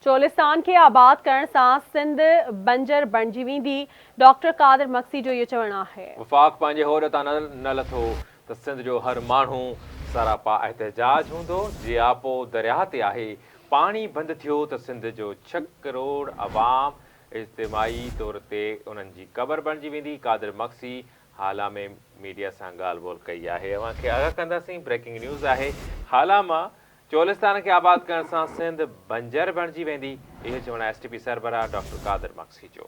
चोलिस्तान खे आबाद करण सां सिंध बंजर बणिजी वेंदी। डॉक्टर कादिर मक्सी जो इहो चवणु आहे। वफ़ाक़ पंहिंजे होद तां न लथो त सिंध जो हर माण्हू सरापा एहतजाज हूंदो। जियापो दरिया ते आहे, पाणी बंदि थियो त सिंध जो 6 करोड़ अवाम इज्तिमाही तौर ते उन्हनि जी क़बर बणिजी वेंदी। कादिर मक्सी हाला में मीडिया सां ॻाल्हि ॿोल कई आहे। अव्हांखे आगाह कंदासीं, ब्रेकिंग न्यूज़ आहे। हाला मां चोलिस्तान खे आबाद करण सां सिंध बंजर बणिजी वेंदी, इहो चवणु STP सरबराह डॉक्टर कादिर मक्सी जो।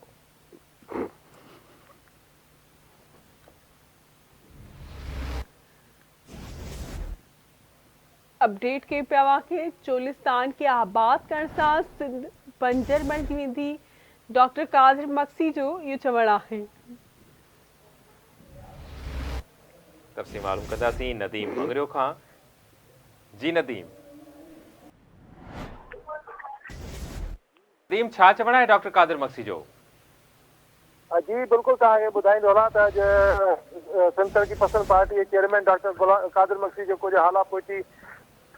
अपडेट के पिया के चोलिस्तान के आबाद करण सां सिंध बंजर बणिजी वेंदी। डॉक्टर कादिर मक्सी जो इहो चवणु आहे। तफ़सील मालूम कंदासीं नदीम मंगरियो खां। जी नदीम छा चवणु आहे डॉक्टर कादिर मक्सी जो? जी बिल्कुलु तव्हांखे ॿुधाईंदो हलां त अॼु सिंध तरक़ी पसंद पार्टी जे चेयरमैन डॉक्टर कादिर मक्सी जो कुझु हाला पहुची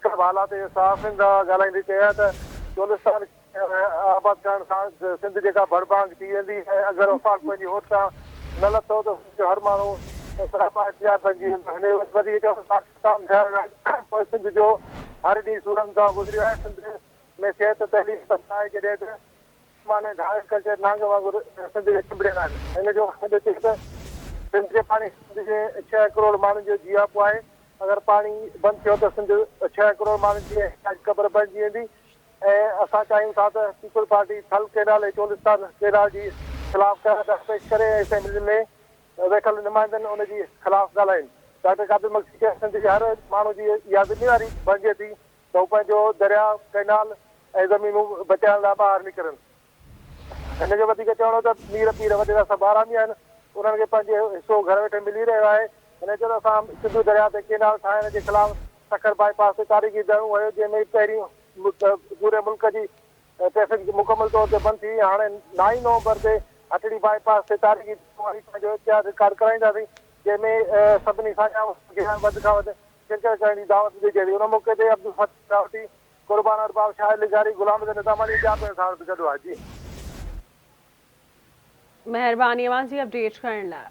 हालात सहाफ़ियुनि सां ॻाल्हाईंदे चया त चोलिस्तान आबाद करण सां सिंध जेका भड़भांग थी वेंदी ऐं अगरि वफ़ाक़ पंहिंजी होद सां न लथो त हर माण्हू सरापा एहतजाज बणिजी वेंदो। वधीक पाकिस्तान थियण सिंध जो हर ॾींहुं सूरनि सां गुज़रियो आहे। सिंध में सिहत तहलीम आहे जॾहिं त माने ढाल कल्चर नांग वांगुरु सिंध जे चिंबड़ियल आहिनि। हिन जो थिए त सिंध जे पाणी सिंध जे 6 करोड़ माण्हुनि जो जियापो आहे। अगरि पाणी बंदि थियो त सिंध 6 करोड़ माण्हुनि जी क़बर बणिजी वेंदी। ऐं असां चाहियूं था त पीपल पार्टी थल केनाल ऐं चोलिस्तान केनाल जी ख़िलाफ़ करार पेश करे असेंबली में वेठल नुमाइंदनि उनजी ख़िलाफ़ ॻाल्हाइनि। डॉक्टर कादिर मक्सी खे सिंध जे हर माण्हू जी इहा ज़िमेवारी बणिजे थी त हू पंहिंजो दरिया कैनाल ऐं ज़मीनूं बचाइण लाइ ॿाहिरि निकिरनि। हिन जो वधीक चवणो त मीर पीर वॾेरा सभु आरामी आहिनि, उन्हनि खे पंहिंजो हिसो घर वेठे मिली रहियो आहे। हिन जो असां सिंधु दरिया ते केनाल ठाहिण जे ख़िलाफ़ सखर बाईपास ते तारीख़ी धरणो हुयो, जंहिंमें पहिरीं पूरे मुल्क जी ट्रैफिक मुकमल तौर ते बंदि थी। हाणे 9 नवंबर ते हटड़ी बाईपास ते तारीख़ी पंहिंजो इतिहाद रिकॉर्ड कराईंदासीं, जंहिंमें सभिनी सां वधि खां वधि शिरकत करण जी दावत ॾिजे थी। उन मौक़े ते अब्दुल फताह रावती, कुर्बान अरबाब, शाहिद लिगारी, गुलाम निज़ामानी ॿिया पिणु सां गॾु आहे। जी महिरबानी अवां जी अपडेट करण लाइ।